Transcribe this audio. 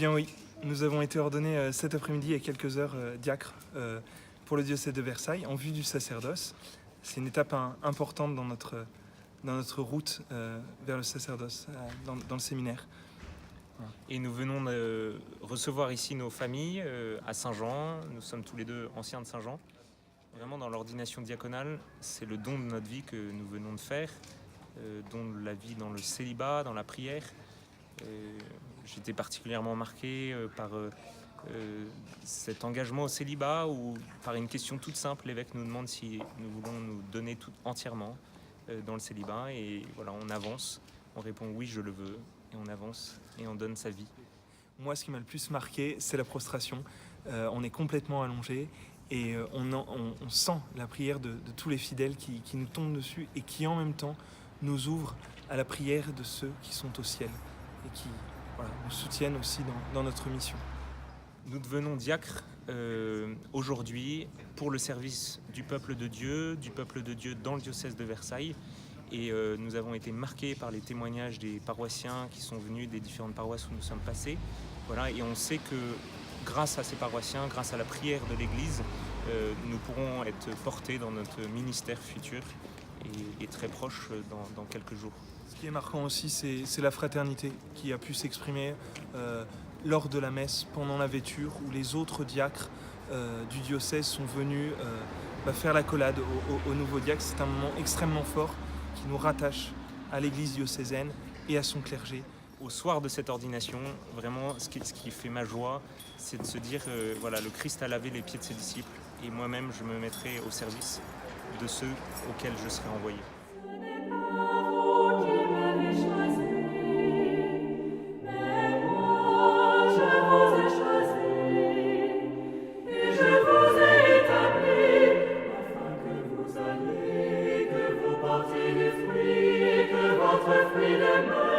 bien oui, nous avons été ordonnés cet après-midi il y a quelques heures diacres pour le diocèse de Versailles en vue du sacerdoce. C'est une étape importante dans notre route vers le sacerdoce, dans le séminaire. Et nous venons de recevoir ici nos familles à Saint-Jean. Nous sommes tous les deux anciens de Saint-Jean. Vraiment, dans l'ordination diaconale, c'est le don de notre vie que nous venons de faire, don de la vie dans le célibat, dans la prière. J'étais particulièrement marqué par cet engagement au célibat où, par une question toute simple, l'évêque nous demande si nous voulons nous donner tout entièrement dans le célibat. Et voilà, on avance, on répond oui, je le veux, et on avance et on donne sa vie. Moi, ce qui m'a le plus marqué, c'est la prostration. On est complètement allongé et on sent la prière de tous les fidèles qui nous tombent dessus et qui, en même temps, nous ouvrent à la prière de ceux qui sont au ciel et qui nous soutiennent aussi dans notre mission. Nous devenons diacres aujourd'hui pour le service du peuple de Dieu dans le diocèse de Versailles. Et nous avons été marqués par les témoignages des paroissiens qui sont venus des différentes paroisses où nous sommes passés. Voilà, et on sait que grâce à ces paroissiens, grâce à la prière de l'Église, nous pourrons être portés dans notre ministère futur et très proche dans quelques jours. Ce qui est marquant aussi, c'est la fraternité qui a pu s'exprimer lors de la messe, pendant la vêture, où les autres diacres du diocèse sont venus faire l'accolade au nouveau diacre. C'est un moment extrêmement fort qui nous rattache à l'Église diocésaine et à son clergé. Au soir de cette ordination, vraiment, ce qui fait ma joie, c'est de se dire, voilà, le Christ a lavé les pieds de ses disciples, et moi-même, je me mettrai au service de ceux auxquels je serai envoyé. Fruit de